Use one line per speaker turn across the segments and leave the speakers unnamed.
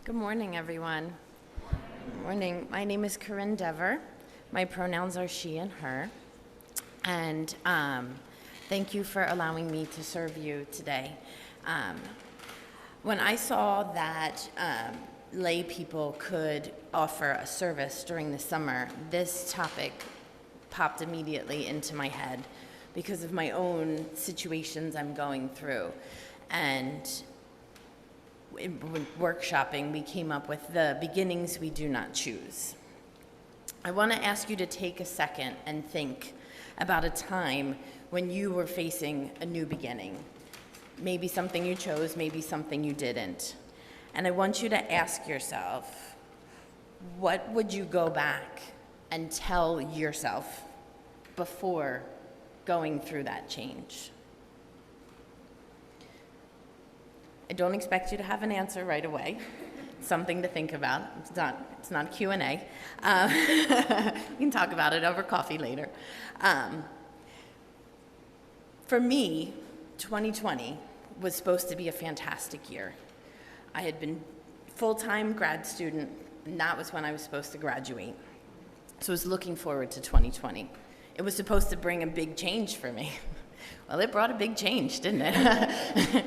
Good morning, everyone. Good morning. My name is Corinne Dever. My pronouns are she and her. And thank you for allowing me to serve you today. When I saw that lay people could offer a service during the summer, this topic popped immediately into my head because of my own situations I'm going through. And in workshopping, we came up with the beginnings we do not choose. I want to ask you to take a second and think about a time when you were facing a new beginning. Maybe something you chose, maybe something you didn't. And I want you to ask yourself, what would you go back and tell yourself before going through that change? I don't expect you to have an answer right away. Something to think about. It's not Q&A. We can talk about it over coffee later. For me, 2020 was supposed to be a fantastic year. I had been full-time grad student, and that was when I was supposed to graduate. So I was looking forward to 2020. It was supposed to bring a big change for me. Well, it brought a big change, didn't it?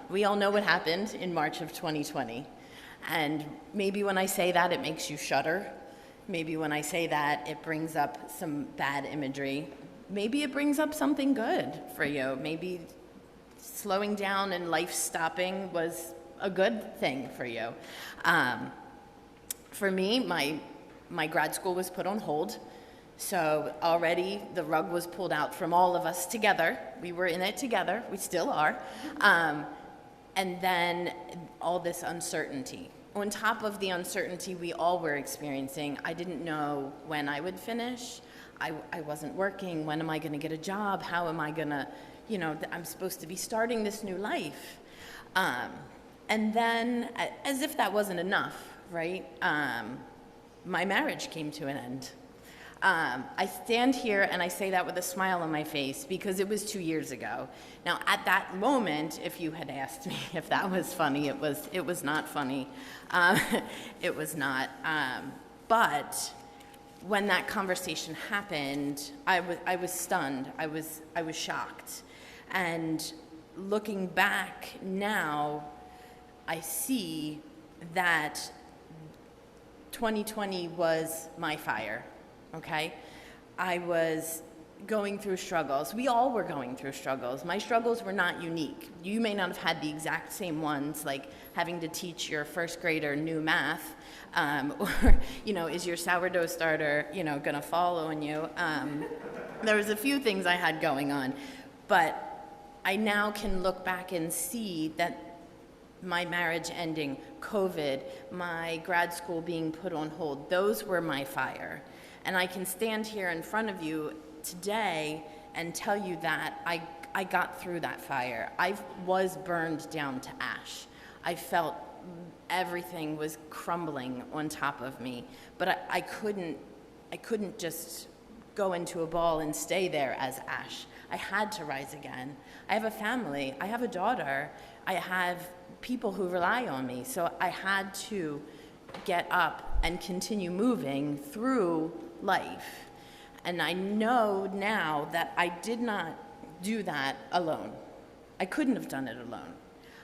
We all know what happened in March of 2020. And maybe when I say that, it makes you shudder. Maybe when I say that, it brings up some bad imagery. Maybe it brings up something good for you. Maybe slowing down and life stopping was a good thing for you. For me, my grad school was put on hold. So already the rug was pulled out from all of us together. We were in it together. We still are. And then all this uncertainty. On top of the uncertainty we all were experiencing, I didn't know when I would finish. I wasn't working. When am I going to get a job? How am I going to, I'm supposed to be starting this new life. And then, as if that wasn't enough, right? My marriage came to an end. I stand here and I say that with a smile on my face because it was 2 years ago. Now, at that moment, if you had asked me if that was funny, it was not funny. It was not. But when that conversation happened, I was stunned. I was shocked. And looking back now, I see that 2020 was my fire. Okay? I was going through struggles. We all were going through struggles. My struggles were not unique. You may not have had the exact same ones, like having to teach your first grader new math, or, is your sourdough starter, going to fall on you? There was a few things I had going on, but I now can look back and see that my marriage ending, COVID, my grad school being put on hold, those were my fire. And I can stand here in front of you today and tell you that I got through that fire. I was burned down to ash. I felt everything was crumbling on top of me, but I couldn't just go into a ball and stay there as ash. I had to rise again. I have a family. I have a daughter. I have people who rely on me. So I had to get up and continue moving through life. And I know now that I did not do that alone. I couldn't have done it alone.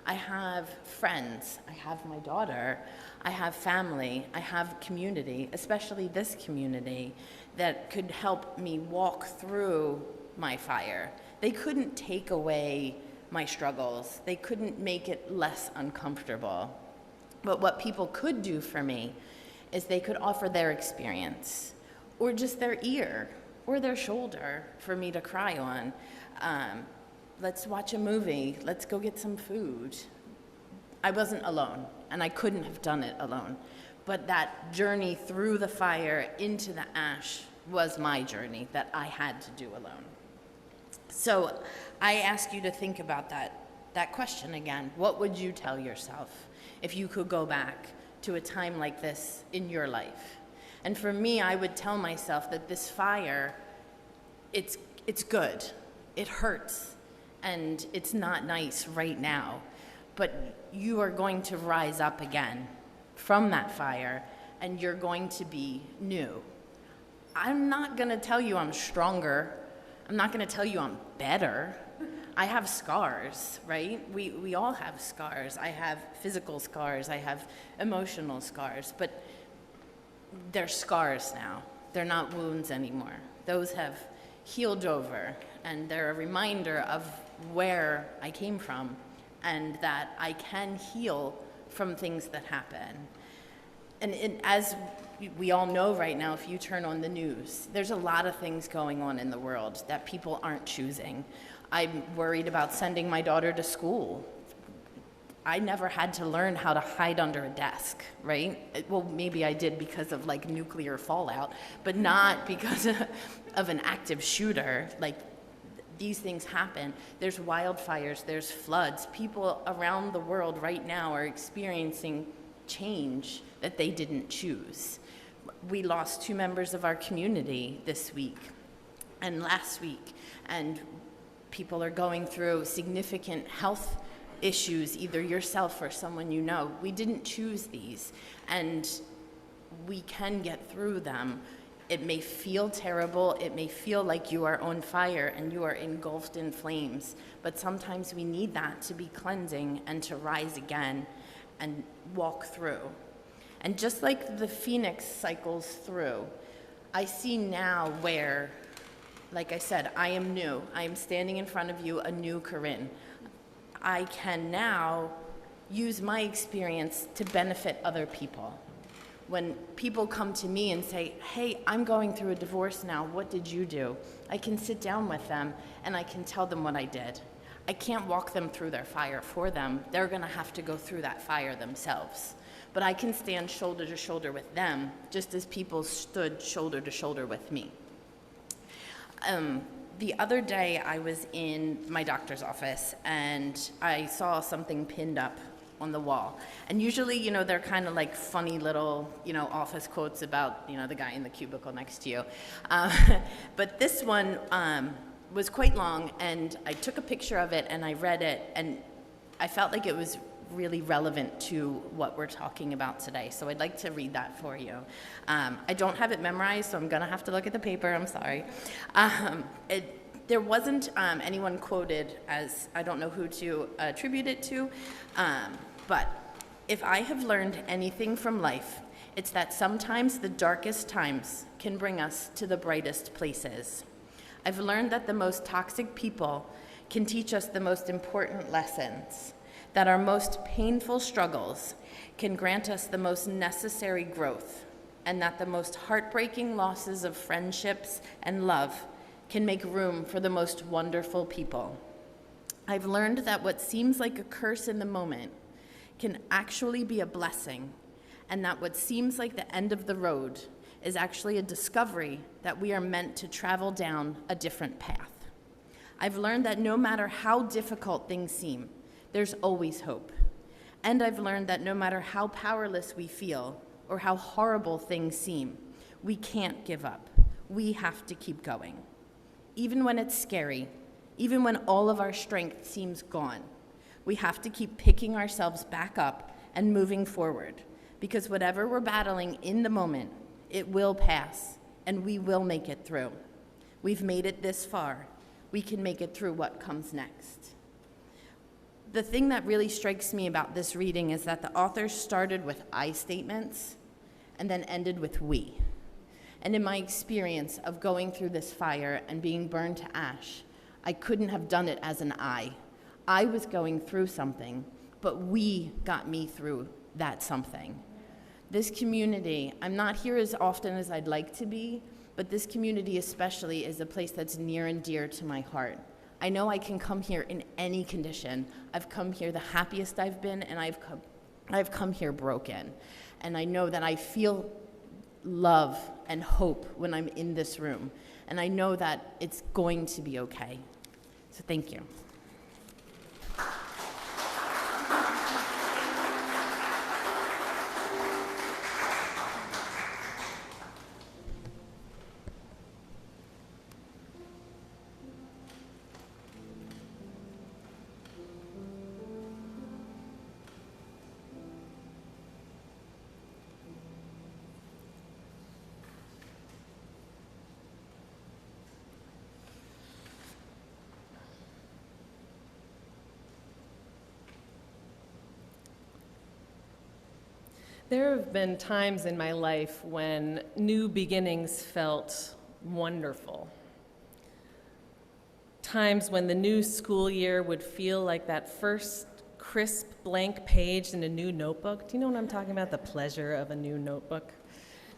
I have friends, I have my daughter, I have family, I have community, especially this community, that could help me walk through my fire. They couldn't take away my struggles. They couldn't make it less uncomfortable. But what people could do for me is they could offer their experience, or just their ear, or their shoulder for me to cry on. Let's watch a movie. Let's go get some food. I wasn't alone, and I couldn't have done it alone. But that journey through the fire into the ash was my journey that I had to do alone. So I ask you to think about that question again. What would you tell yourself if you could go back to a time like this in your life? And for me, I would tell myself that this fire, it's good. It hurts, and it's not nice right now. but you are going to rise up again from that fire, and you're going to be new. I'm not going to tell you I'm stronger. I'm not going to tell you I'm better. I have scars, right? We all have scars. I have physical scars. I have emotional scars, but they're scars now. They're not wounds anymore. Those have healed over, and they're a reminder of where I came from and that I can heal from things that happen. And as we all know right now, if you turn on the news, there's a lot of things going on in the world that people aren't choosing. I'm worried about sending my daughter to school. I never had to learn how to hide under a desk, right? Well, maybe I did because of like nuclear fallout, but not because of an active shooter. Like, these things happen. There's wildfires, there's floods. People around the world right now are experiencing change that they didn't choose. We lost 2 members of our community this week and last week, and people are going through significant health issues, either yourself or someone you know. We didn't choose these, and we can get through them. It may feel terrible, it may feel like you are on fire and you are engulfed in flames, but sometimes we need that to be cleansing and to rise again and walk through. And just like the phoenix cycles through, I see now where, like I said, I am new. I am standing in front of you, a new Corinne. I can now use my experience to benefit other people. When people come to me and say, hey, I'm going through a divorce now, what did you do? I can sit down with them and I can tell them what I did. I can't walk them through their fire for them. They're gonna have to go through that fire themselves. But I can stand shoulder to shoulder with them, just as people stood shoulder to shoulder with me. The other day I was in my doctor's office and I saw something pinned up on the wall. And usually, you know, they're kind of like funny little, you know, office quotes about, you know, the guy in the cubicle next to you. But this one was quite long, and I took a picture of it and I read it, and I felt like it was really relevant to what we're talking about today. So I'd like to read that for you. I don't have it memorized, so I'm gonna have to look at the paper, I'm sorry. There wasn't anyone quoted, as I don't know who to attribute it to, but if I have learned anything from life, it's that sometimes the darkest times can bring us to the brightest places. I've learned that the most toxic people can teach us the most important lessons, that our most painful struggles can grant us the most necessary growth, and that the most heartbreaking losses of friendships and love can make room for the most wonderful people. I've learned that what seems like a curse in the moment can actually be a blessing, and that what seems like the end of the road is actually a discovery that we are meant to travel down a different path. I've learned that no matter how difficult things seem, there's always hope. And I've learned that no matter how powerless we feel or how horrible things seem, we can't give up. We have to keep going. Even when it's scary, even when all of our strength seems gone, we have to keep picking ourselves back up and moving forward, because whatever we're battling in the moment, it will pass, and we will make it through. We've made it this far. We can make it through what comes next. The thing that really strikes me about this reading is that the author started with I statements and then ended with we. And in my experience of going through this fire and being burned to ash, I couldn't have done it as an I. I was going through something, but we got me through that something. This community, I'm not here as often as I'd like to be, but this community especially is a place that's near and dear to my heart. I know I can come here in any condition. I've come here the happiest I've been, and I've come here broken. And I know that I feel love and hope when I'm in this room. And I know that it's going to be okay. So thank you.
There have been times in my life when new beginnings felt wonderful. Times when the new school year would feel like that first crisp blank page in a new notebook. Do you know what I'm talking about? The pleasure of a new notebook.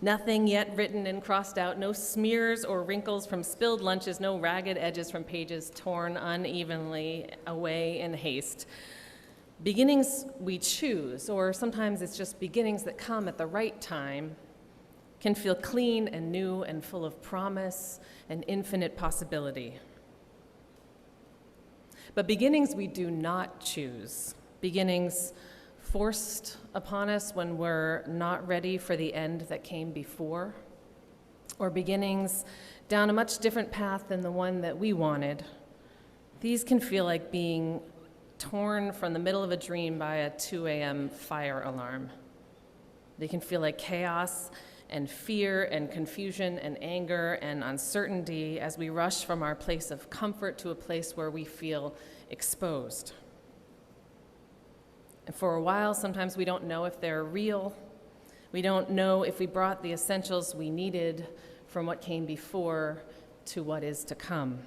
Nothing yet written and crossed out, no smears or wrinkles from spilled lunches, no ragged edges from pages torn unevenly away in haste. Beginnings we choose, or sometimes it's just beginnings that come at the right time, can feel clean and new and full of promise and infinite possibility. But beginnings we do not choose, beginnings forced upon us when we're not ready for the end that came before, or beginnings down a much different path than the one that we wanted, these can feel like being torn from the middle of a dream by a 2 a.m. fire alarm. They can feel like chaos and fear and confusion and anger and uncertainty as we rush from our place of comfort to a place where we feel exposed. And for a while, sometimes we don't know if they're real. We don't know if we brought the essentials we needed from what came before to what is to come.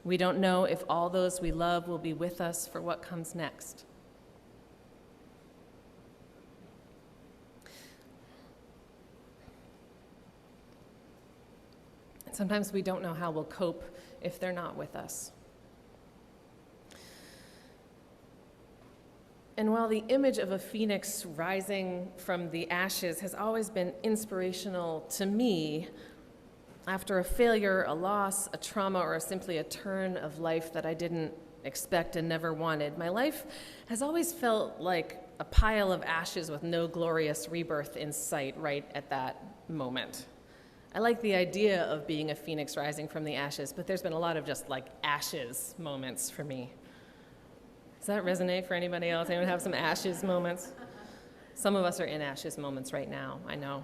We don't know if all those we love will be with us for what comes next. Sometimes we don't know how we'll cope if they're not with us. And while the image of a phoenix rising from the ashes has always been inspirational to me, after a failure, a loss, a trauma, or simply a turn of life that I didn't expect and never wanted, my life has always felt like a pile of ashes with no glorious rebirth in sight right at that moment. I like the idea of being a phoenix rising from the ashes, but there's been a lot of just like ashes moments for me. Does that resonate for anybody else? Anyone have some ashes moments? Some of us are in ashes moments right now. I know.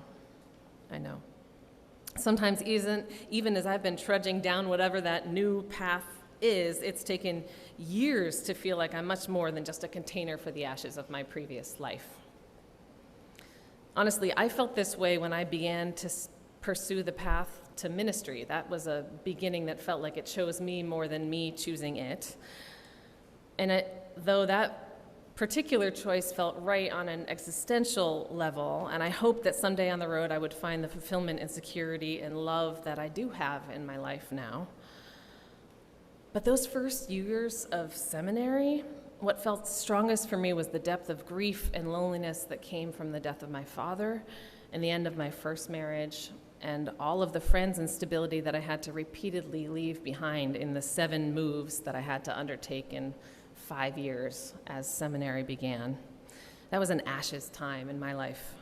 Sometimes even as I've been trudging down whatever that new path is, it's taken years to feel like I'm much more than just a container for the ashes of my previous life. Honestly, I felt this way when I began to pursue the path to ministry. That was a beginning that felt like it chose me more than me choosing it. And though that particular choice felt right on an existential level, and I hoped that someday on the road I would find the fulfillment and security and love that I do have in my life now. But those first years of seminary, what felt strongest for me was the depth of grief and loneliness that came from the death of my father and the end of my first marriage, and all of the friends and stability that I had to repeatedly leave behind in the 7 moves that I had to undertake in 5 years as seminary began. That was an ashes time in my life.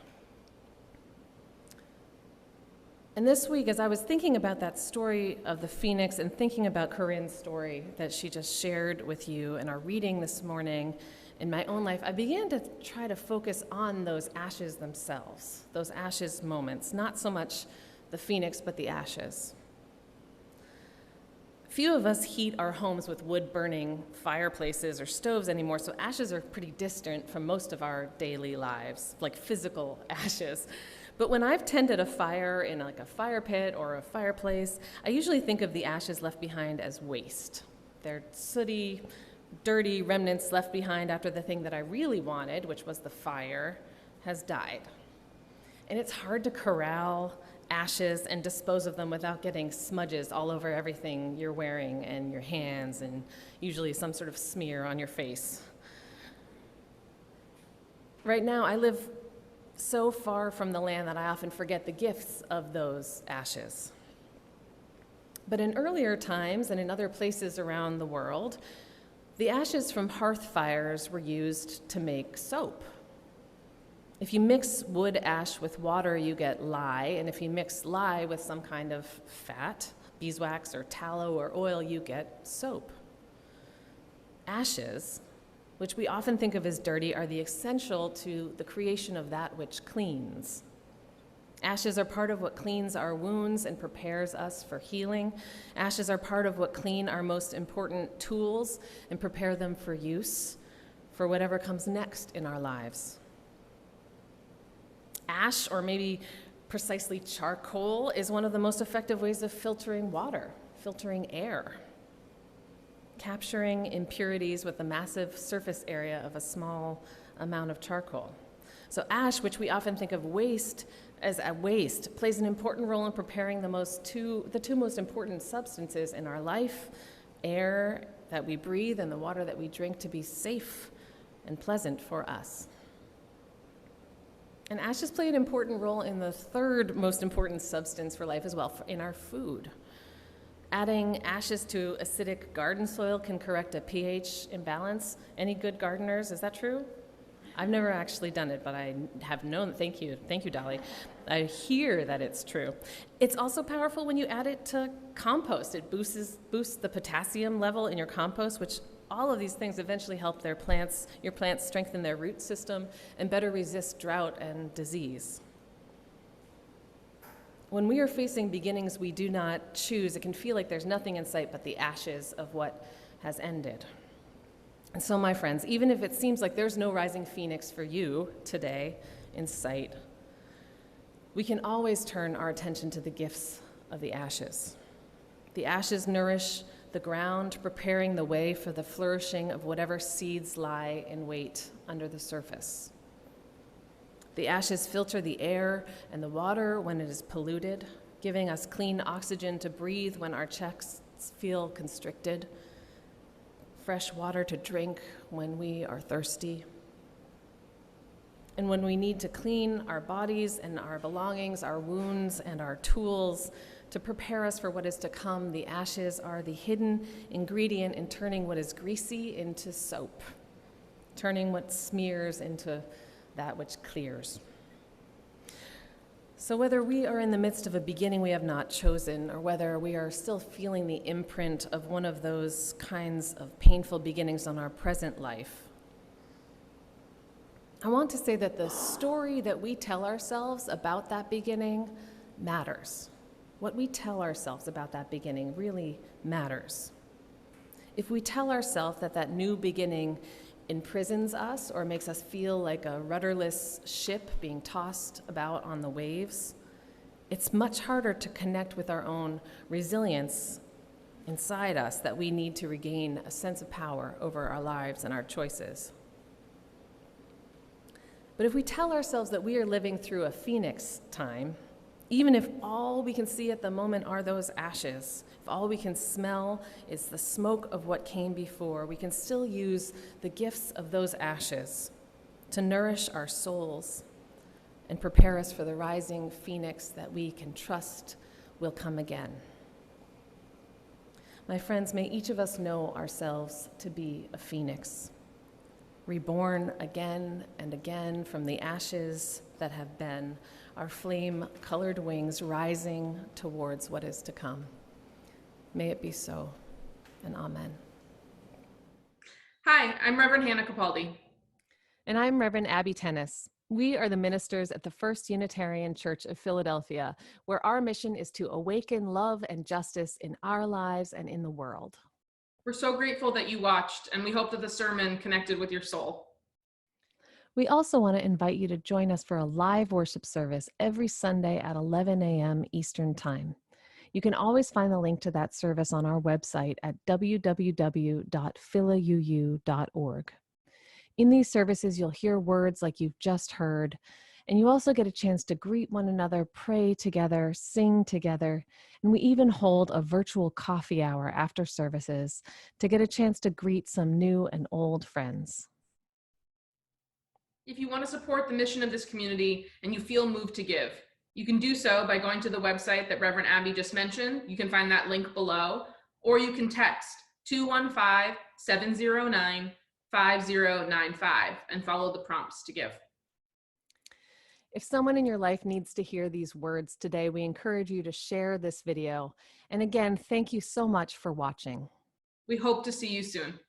And this week, as I was thinking about that story of the phoenix and thinking about Corinne's story that she just shared with you in our reading this morning in my own life, I began to try to focus on those ashes themselves, those ashes moments, not so much the phoenix, but the ashes. Few of us heat our homes with wood-burning fireplaces or stoves anymore, so ashes are pretty distant from most of our daily lives, like physical ashes. But when I've tended a fire in like a fire pit or a fireplace, I usually think of the ashes left behind as waste. They're sooty, dirty remnants left behind after the thing that I really wanted, which was the fire, has died. And it's hard to corral ashes and dispose of them without getting smudges all over everything you're wearing and your hands, and usually some sort of smear on your face. Right now, I live so far from the land that I often forget the gifts of those ashes. But in earlier times and in other places around the world, the ashes from hearth fires were used to make soap. If you mix wood ash with water, you get lye, and if you mix lye with some kind of fat, beeswax or tallow or oil, you get soap. Ashes, which we often think of as dirty, are the essential to the creation of that which cleans. Ashes are part of what cleans our wounds and prepares us for healing. Ashes are part of what clean our most important tools and prepare them for use, for whatever comes next in our lives. Ash, or maybe precisely charcoal, is one of the most effective ways of filtering water, filtering air, capturing impurities with the massive surface area of a small amount of charcoal. So ash, which we often think of waste as a waste, plays an important role in preparing the two most important substances in our life, air that we breathe and the water that we drink, to be safe and pleasant for us. And ashes play an important role in the third most important substance for life as well, in our food. Adding ashes to acidic garden soil can correct a pH imbalance. Any good gardeners, is that true? I've never actually done it, but I have known. Thank you, Dolly. I hear that it's true. It's also powerful when you add it to compost. It boosts the potassium level in your compost, which all of these things eventually help your plants strengthen their root system and better resist drought and disease. When we are facing beginnings we do not choose, it can feel like there's nothing in sight but the ashes of what has ended. And so, my friends, even if it seems like there's no rising phoenix for you today in sight, we can always turn our attention to the gifts of the ashes. The ashes nourish the ground, preparing the way for the flourishing of whatever seeds lie in wait under the surface. The ashes filter the air and the water when it is polluted, giving us clean oxygen to breathe when our chests feel constricted, fresh water to drink when we are thirsty. And when we need to clean our bodies and our belongings, our wounds and our tools to prepare us for what is to come, the ashes are the hidden ingredient in turning what is greasy into soap, turning what smears into that which clears. So whether we are in the midst of a beginning we have not chosen, or whether we are still feeling the imprint of one of those kinds of painful beginnings on our present life, I want to say that the story that we tell ourselves about that beginning matters. What we tell ourselves about that beginning really matters. If we tell ourselves that that new beginning imprisons us or makes us feel like a rudderless ship being tossed about on the waves, it's much harder to connect with our own resilience inside us that we need to regain a sense of power over our lives and our choices. But if we tell ourselves that we are living through a phoenix time, even if all we can see at the moment are those ashes, if all we can smell is the smoke of what came before, we can still use the gifts of those ashes to nourish our souls and prepare us for the rising phoenix that we can trust will come again. My friends, may each of us know ourselves to be a phoenix, reborn again and again from the ashes that have been, our flame-colored wings rising towards what is to come. May it be so, and amen.
Hi, I'm Reverend Hannah Capaldi.
And I'm Reverend Abbey Tennis. We are the ministers at the First Unitarian Church of Philadelphia, where our mission is to awaken love and justice in our lives and in the world.
We're so grateful that you watched, and we hope that the sermon connected with your soul.
We also want to invite you to join us for a live worship service every Sunday at 11 a.m. Eastern Time. You can always find the link to that service on our website at www.philauu.org. In these services, you'll hear words like you've just heard, and you also get a chance to greet one another, pray together, sing together, and we even hold a virtual coffee hour after services to get a chance to greet some new and old friends.
If you want to support the mission of this community and you feel moved to give, you can do so by going to the website that Reverend Abbey just mentioned. You can find that link below, or you can text 215-709-5095 and follow the prompts to give.
If someone in your life needs to hear these words today, we encourage you to share this video. And again, thank you so much for watching.
We hope to see you soon.